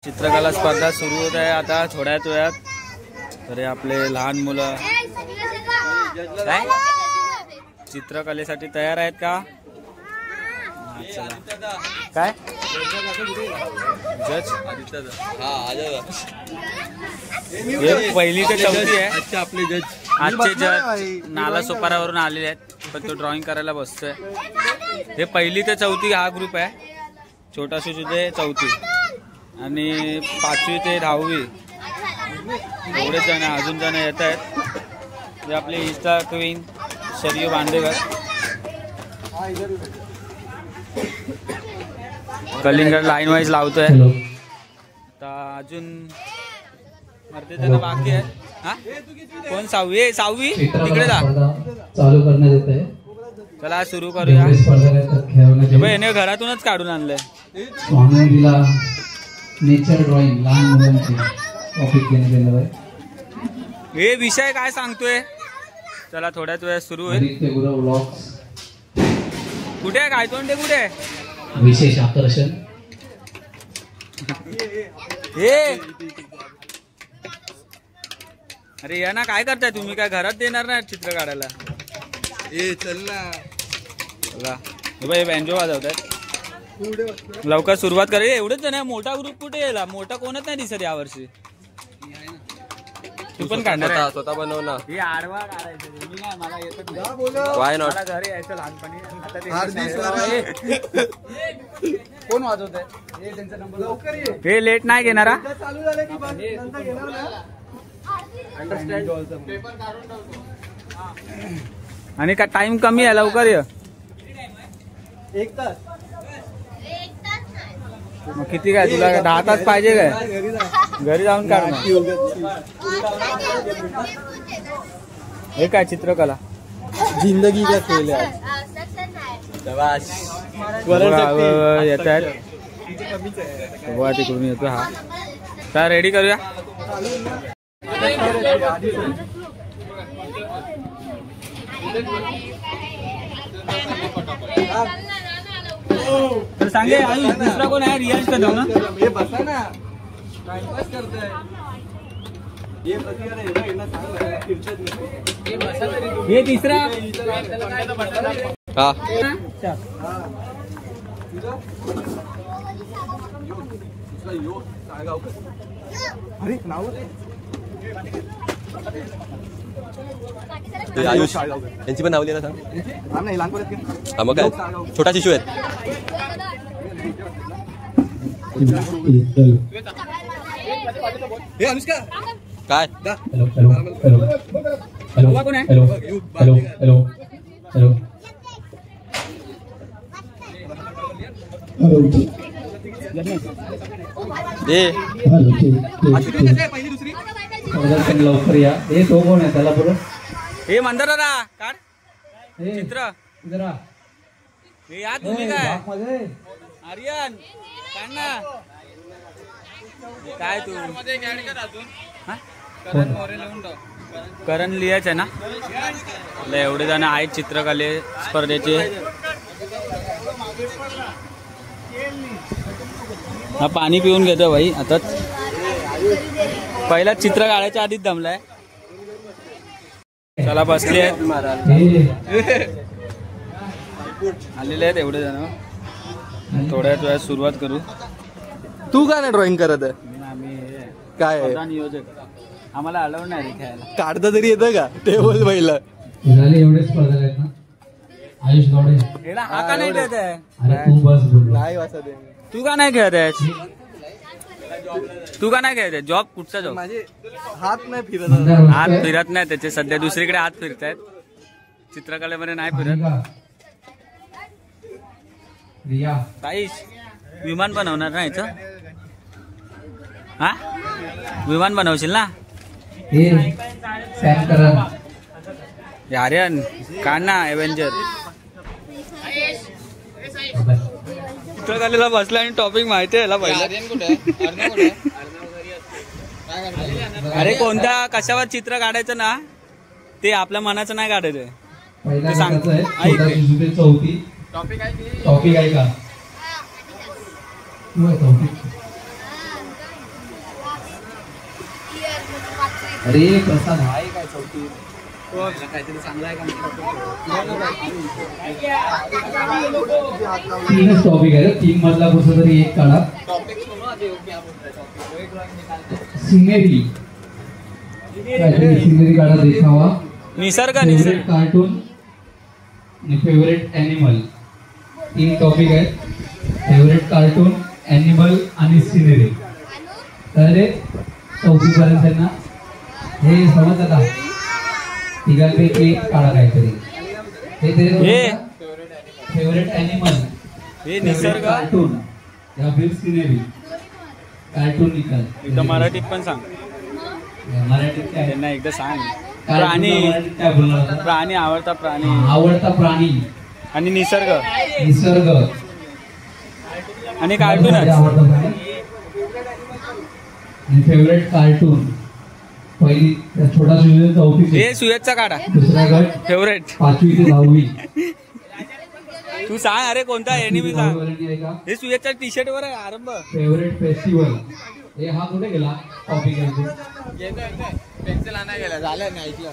चित्रकला स्पर्धा सुरू होत आहे आता थोड्याच वेळात. तर आपले लहान मुलं काय चित्रकलेसाठी तयार आहेत का? काय जज हे पहिली ते चौथी आहे आपले जज. आजचे जज नाला सोपारावरून आलेले आहेत, पण तो ड्रॉइंग करायला बसतोय. हे पहिली ते चौथी हा ग्रुप आहे. छोटा शिशू ते चौथी आणि 5वी ते 10वी एवढेच जण अजून जण येत आहेत. हे आपले इंस्टा क्वीन शरीयू बांदेकर. कलिंगड लाईन वाईज लावतोय आता. अजून अर्धे जण बाकी आहेत. हा कोण? 6वी तिकडे जा. चालू करण्यात येत आहे. चला सुरू करूया. याने घरातूनच काढून आणलंय. नेचर ड्रॉइंग लहान मुलांची टॉपिक घेण्यात आहे. हे विषय काय सांगतोय? चला थोड्याच वेळात सुरू होईल. कुठे आहे काय तोंडे? कुठे आहे विशेष आकर्षण? हे अरे या ना, काय करताय तुम्ही? काय घरात देणार नाही चित्र काढायला? ए चल ना. चला भाई बँजो वाजवतात. लवकर सुरुवात करूया. एवढंच जण आहे. मोठा ग्रुप कुठे यायला? मोठा कोणच नाही दिसत यावर्षी. तू पण काढणार? स्वतः बनव ना. हे आडवा काढायचं. मी नाही, मला येतच नाही. Why not? मला घरी यायचं लहानपणी. कोण वाजवत आहे? हे लेट नाही घेणारा. आणि का टाइम कमी आहे, लवकर ये. 1 तास. मग किती काय तुला? 10 तास पाहिजे काय? घरी जाऊन काढ. हे काय चित्रकला? जिंदगी का खेळ आहे. येत आहेत बघा तिकडून येतो. हा काय रेडी करूया. तर सांगे आयुष दुसरा कोण आहे? रियाज का जाऊ ना? हे बसा ना, टाइमपास करताय. हे तिसरा. हा अरे नाव आयुष यांची पण नावली ना सांग. हा मग काय छोटा शिशू आहेत. हे अनुष्का काय? हॅलो हॅलो हॅलो हॅलो कोण आहे? हॅलो हॅलो हॅलो हॅलो लवकर या. हे तो कोण आहे? त्याला बोला. हे मंदार दादा काढ चित्र. हे या तुम्ही काय? आर्यन काढ ना. काय तू? करण लिहायच आहे ना. एवढे जण आहेत चित्रकले स्पर्धेचे. हा पाणी पिऊन घेतो भाई आताच. पहिलाच चित्र काढायच्या आधीच दमलाय. चला बसले आहेत. आलेले आहेत एवढे जण. थोड्याच वेळात सुरुवात करू. तू का नाही ड्रॉइंग करत आहे? आम्ही काय नियोजक. आम्हाला अलाउड नाही खेळायला. काढता तरी येतं का? टेबल पहिलं एवढे स्पर्धा आहेत ना. आयुष गावडे हा का नाही खेळत आहे? नाही वाचत. तू का नाही खेळत आहेस? तू का नाही खेळत आहे? जॉब कुठचा जॉब? माझे हात नाही फिरत. हात फिरत नाही त्याचे. सध्या दुसरीकडे हात फिरतायत. चित्रकलेमध्ये नाही फिरत. काहीच विमान बनवणार ना याचं? हा विमान बनवशील ना? आर्यन काढ ना एव्हेंजर. चित्रकलेला बसला आणि टॉपिक माहिती आहे याला पहिलं. अरे कोणत्या कशावर चित्र काढायचं ना ते आपल्या मनाचं नाही काढायचं. पहिला चौथी टॉपिक आहे का? अरे प्रसाद हाय काय चौथी काहीतरी चांगला आहे का? तीनच टॉपिक आहे, 3 मधला कुठचा तरी एक काढा. सिनेरी सिनेरी काढा. देखावा, निसर्ग फेवरेट कार्टून आणि फेवरेट ॲनिमल. 3 टॉपिक आहेत, फेवरेट कार्टून, ॲनिमल आणि सिनेरी. तर 4थी पर्यंत हे समजलं का? तिघांपैकी एक काढा काहीतरी. हे फेवरेट ॲनिमल, हे निसर्ग, कार्टून या फिर सिनेरी. कार्टून निकाल. एकदा मराठीत पण सांग. मराठीत काय? त्यांना एकदा सांग. प्राणी काय बोलणार? प्राणी, आवडता प्राणी. आवडता प्राणी आणि निसर्ग. निसर्ग आणि कार्टून. आवडता प्राणी आणि फेवरेट कार्टून. पहिली छोटा सुयोग 4थी. हे सुयशचा काढा. दुसरा गट फेवरेट 5वी ते 10वी. तू सांग. अरे कोणता एनिमी सांग. आहे का? हे सुयशच्या टी शर्ट वर आहे आरंभ. Favourite festival. हे हा कुठे गेला टॉपिक आहे? पेन्सिल आणा गेला, झालं नाही ऐकलं.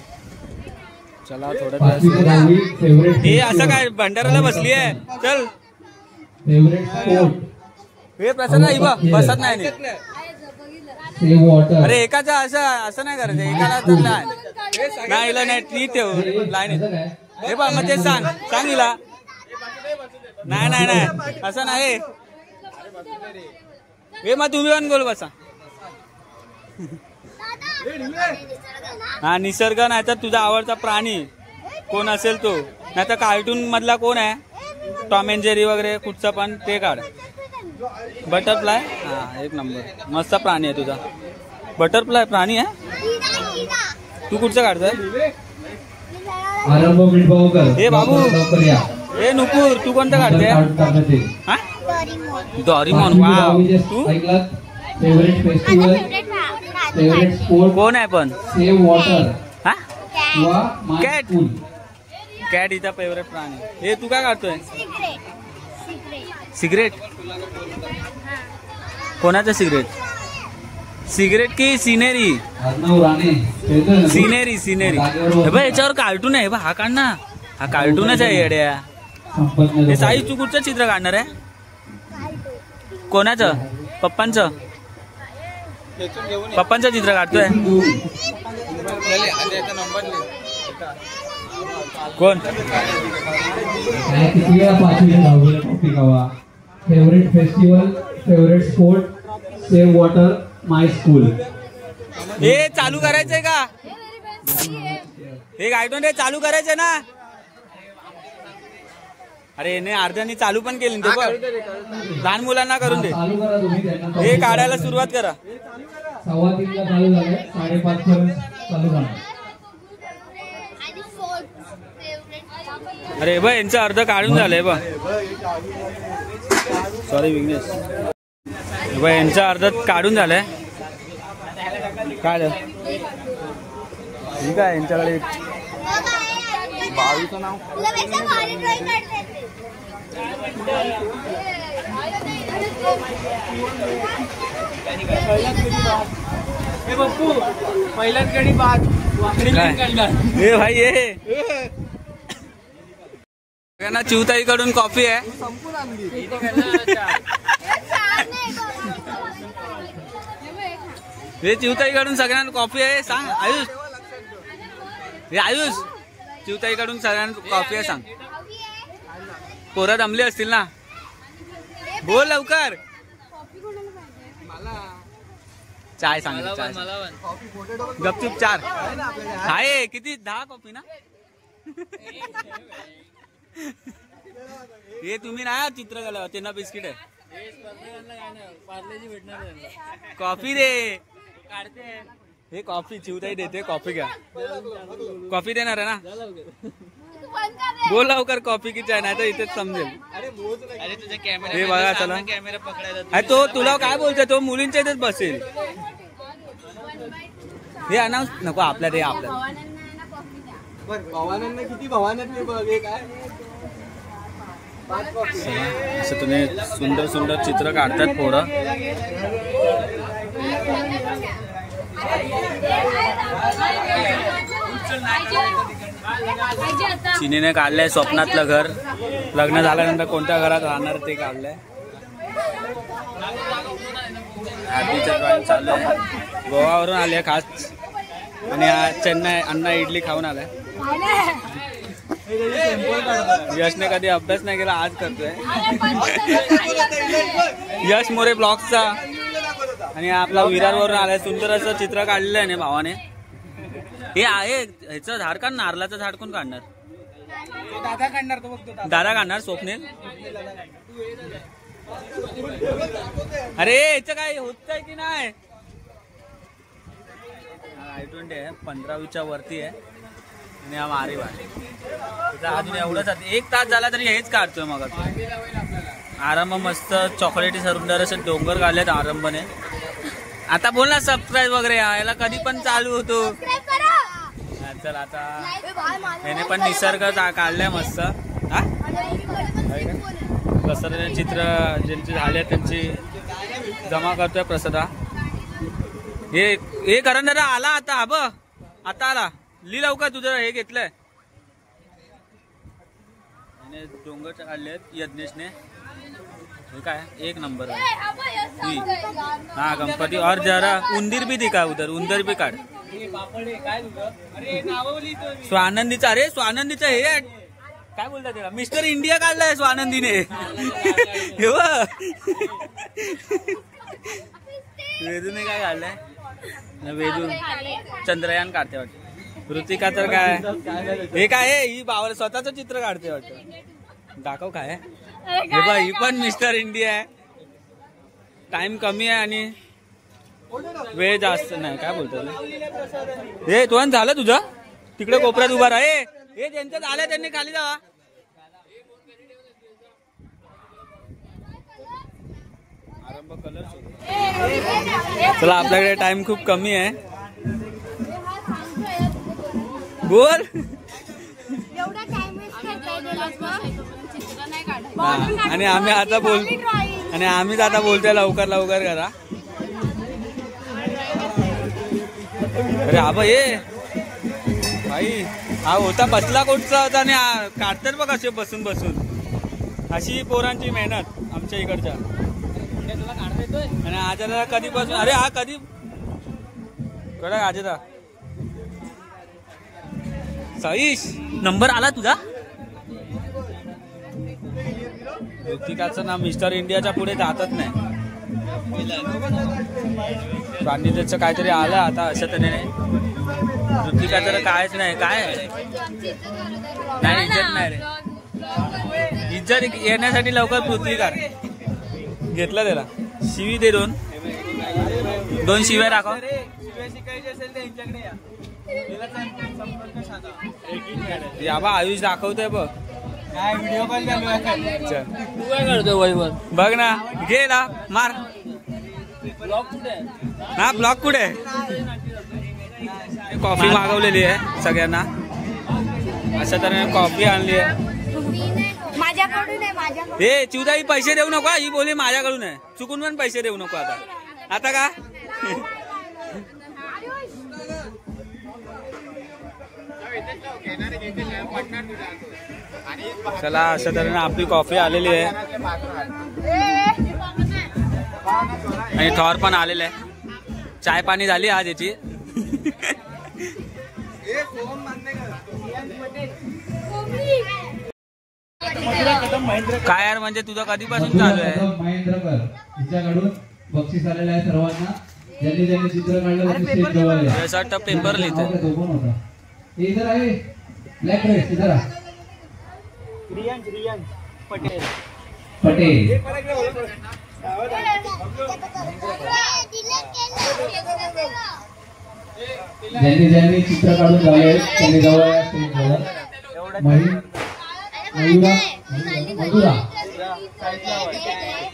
चला थोडं 5वी ते 10वी. फेवरेट हे असं काय भंडाराला बसली आहे. चल. Favourite sport. हे प्रसन्न नाही बा, बसत नाही नी. Save water. अरे एकाचा असं नाही करायचं. एकाला तर नाही हिला नाही ती ठेव लाईन. हे बा मग ते सांग हिला. नाही नाही नाही असं नाही. हे मग तुम्ही पण बोल बसा. हा निसर्ग, नाही तर तुझा आवडता प्राणी कोण असेल तो, नाही तर कार्टून मधला कोण आहे. टॉम अँड जेरी वगैरे कुठचा पण ते काढ. बटरफ्लाय. हा एक नंबर मस्त प्राणी आहे तुझा. बटरफ्लाय प्राणी आहे. तू कुठचं काढतोय? आरंभ मिठभाऊकर. हे बाबू. लवकर या. हे नुपूर तू कोणतं काढते? हा डोरेमॉन. वाव. तू फेवरेट फेस्टिवल, फेवरेट स्पोर्ट कोण आहे पण? Save water. हा किंवा माय कॅट. स्कूल. कॅट हिचा फेवरेट प्राणी. हे तू काय काढतोय? सिगरेट. कोणाचं सिगरेट? सिगरेट की scenery? Arnav Rane. Scenery scenery. हे बघ याच्यावर कार्टून आहे. हा काढ ना. हा कार्टूनच आहे येड्या. हे साई तू कुठचं चित्र काढणार आहे? कोणाचं? पप्पांचं. पप्पांचं चित्र काढतोय. कोण? किती वेळा 5वी ते 10वी टॉपिक हवा. Favourite festival, favourite sport, save water, my school. हे चालू करायचंय का? हे कार्टून रे चालू करायचंय ना. अरे याने अर्ध्यानी चालू पण केली. लहान मुलांना करून दे. चालू करा तुम्ही त्यांना. हे काढायला सुरुवात करा. 3:15 चालू झालंय. 5:30 पर्यंत चालू करा. अरे बघ यांचं अर्ध काढून झालंय बघ. सॉरी विघ्नेश. बघ यांचं अर्ध काढून झालंय. काय ठीक आहे यांच्याकडे 22चं नाव. हे बप्पू पहिल्याच गडी बाद. हे भाई ये चिवताई कडून कॉफी आहे. हे चिवताई कडून सगळ्यांना कॉफी आहे. सांग आयुष. हे आयुष चिवताई कडून सगळ्यांना कॉफी आहे सांग. पोरं दमले असतील ना. बोल लवकर. चाय सांग. गपचूप 4 आहे. किती 10 कॉफी ना. हे तुम्ही ना चित्रकला त्यांना बिस्किट आहे. कॉफी दे. हे कॉफी चिवताई देते. कॉफी घ्या. कॉफी देणार आहे ना. बोल लवकर कॉफी की चाय, नाही तर इथेच समजेल. हे बघा चला. अरे तो तुला काय बोलतोय? तो मुलींच्या इथेच बसेल. हे अनाउन्स नको आपल्या. ते आपल्या भवानांना किती भवानांनी बघ. हे काय असं तुम्ही सुंदर सुंदर चित्र काढतात पोरं. चिनीने काढलंय स्वप्नातलं घर. लग्न झाल्यानंतर कोणत्या घरात राहणार ते काढलंय. आधीचं ड्रॉइंग चालू आहे. गोवावरून आले खास आणि चेन्नई अण्णा इडली खाऊन आलाय. यशने कधी अभ्यास नाही केला, आज करतोय. यश मोरे ब्लॉग्सचा. आणि आपला विरारवरून आलाय. सुंदर असं चित्र काढलेलं आहे ना भावाने. हे आहे ह्याचं झाड काढ, नारळाचं झाड कोण काढणार? दादा काढणार. तो बघतो दादा काढणार. स्वप्नील अरे याचं काय होत आहे की नाही? I20 आहे, 15वीच्या वरती आहे. आणि हा मारीव आहे. अजून एवढंच 1 तास झाला तरी हेच काढतोय. मग आरंभ मस्त चॉकलेटी सुंदर असे डोंगर काढलेत आरंभने. आता बोल ना सबस्क्राईब वगैरे याला कधी पण चालू होतो. चल आता याने पण निसर्ग काढलाय मस्त. हा प्रसाद चित्र ज्यांची झाले त्यांची जमा करतोय प्रसादा. हे करण दादा आला आता. हा बघ आता आला. लिह लवकर तुझं हे घेतलंय. डोंगर काढलेत यज्ञेशने. हे काय 1 नंबर आहे. हा गणपती और जरा उंदीर भी दिखा उधर. उंदीर भी काढ. स्वानंदीचा. अरे स्वानंदीचा हे काय बोलतात त्याला? मिस्टर इंडिया काढलाय स्वानंदीने. वेदूने काय काढलंय? वेदू चंद्रयान काढते वाटतं. ऋतिका तर काय हे काय ही बावल स्वतःच चित्र काढते वाटतं. दाखव काय हे बा. ही पण मिस्टर इंडिया आहे. टाइम कमी आहे आणि वेळ जास्त नाही. काय बोलतो हे तुझं झालं तुझं? तिकडे कोपऱ्यात उभा राहा. हे ज्यांच्यात आलं त्यांनी खाली जावा. आरंभ कलर. चला आपल्याकडे टाइम खूप कमी आहे. बोल. आणि आम्ही आता बोलतोय लवकर लवकर करा. अरे आबा ये भाई. हा होता बसला कुठचा होता आणि काढतात बघ असे बसून बसून. अशी पोरांची मेहनत आमच्या इकडच्या. आणि आजाला कधीपासून. अरे हा कधी कडक आजेदा. सईश नंबर आला तुझा. ऋतिकाचं नाव मिस्टर इंडियाच्या पुढे जातच नाही. गांधीजीचं काहीतरी आलं आता अशा तऱ्हेने. ऋतिका तर कायच नाही. काय नाही इज्जत नाही रे. इज्जत येण्यासाठी लवकर पृथ्वी काढ. घेतलं त्याला. शिवी दे. 2 शिव्या दाखव. याबा आयुष दाखवतोय बघ. व्हिडिओ कॉल चालू आहे. तू काय करतोय वैभव? बघ ना. घे ना मार. हा ब्लॉक कुठे? कॉफी मागवलेली आहे सगळ्यांना. अशा तऱ्हेने कॉफी आणली आहे. हे चिवदाई पैसे देऊ नको. ही बोली माझ्याकडून आहे. चुकून पण पैसे देऊ नको आता का? चला अशा तऱ्हेने आपली कॉफी आलेली आहे. आणि थॉर पण आलेलं आहे. चाय पाणी झाली आज याची. काय यार म्हणजे तुझं कधीपासून चालू आहे? महेंद्रकर तिच्याकडून बक्षीस आलेलं आहे सर्वांना. ज्यांनी ज्यांनी चित्र काढलं पेपर लिहिते. इधर आहे ब्लॅक ड्रेस. इधर रियांश पटेल. ज्यांनी ज्यांनी चित्र काढून झाले त्यांनी जवळ या स्टेजवर. मधुरा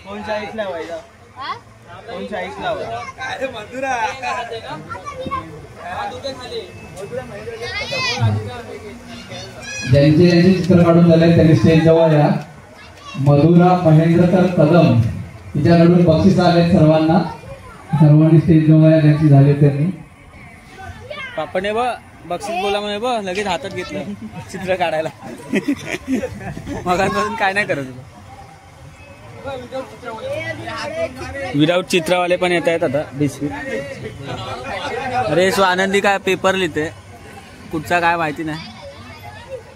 कोण चाळीस लावायचा? कोण 40 लावा? अरे मधुरा ज्यांचे ज्यांचे चित्र काढून झाले त्यांनी स्टेज जवळ या. मधुरा महेंद्रकर कदम तिच्याकडून बक्षीस आले सर्वांना. सर्वांनी स्टेज जवळ या ज्यांची झाले त्यांनी. पापने बक्षीस बोला म्हणे लगेच हातात घेतलं चित्र काढायला. मगांपासून काय नाही करत. विदाऊट चित्रवाले पण येत आहेत आता बिस्किट. अरे सो आनंदी काय पेपर लिहिते, कुठचा काय माहिती नाही.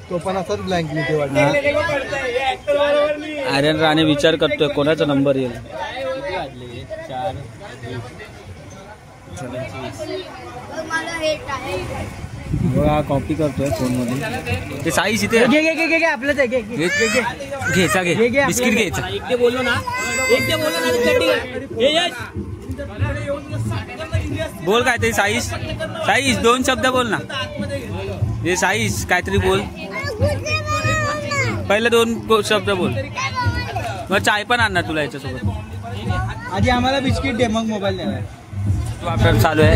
तो पण असाच ब्लँक लिहिते वाटतं. आर्यन राणे विचार करतोय कोणाचा नंबर येईल. बघा कॉपी करतोय फोन मध्ये. ते साईश इथे आपलंच आहे. घ्यायचा घे बिस्किट घ्यायचा. बोल काय तरी साईश. साईश 2 शब्द बोल ना. हे साईश काहीतरी बोल. पहिले 2 शब्द बोल. मग चाय पण आणणार तुला याच्यासोबत. आधी आम्हाला बिस्किट दे मग मोबाईल देणार. वापर चालू आहे.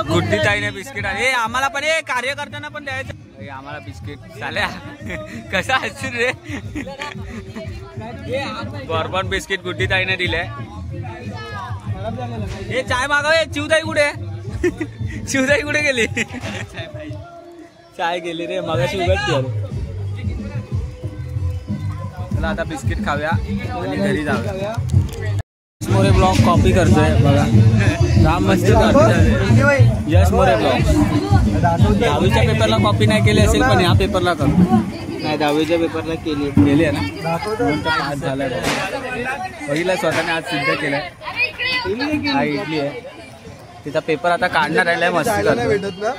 गुड्डी ताईने बिस्किट हे आम्हाला पण हे कार्यकर्त्यांना पण द्यायचं. आम्हाला बिस्किट चाल्या कसा असतील रे. बॉर्बन बिस्किट गुड्डी ताईने दिले. हे चाय मागव. चिवताई कुठे शिवताई कुठे गेली. चाय गेली रे मगाशी उघडती. चला आता बिस्किट खाऊया आणि घरी जाऊया. मोरे ब्लॉग कॉपी करतोय बघा. राम मस्त यश मोरे ब्लॉग. 10वीच्या पेपरला कॉपी नाही केली असेल पण ह्या पेपरला करतो. नाही 10वीच्या पेपरला केली आहे ना. पास झालाय पहिला स्वतःने आज सिद्ध केलाय. हा इडली आहे. तिचा पेपर आता काढणार आहे. मस्त भेटत ना.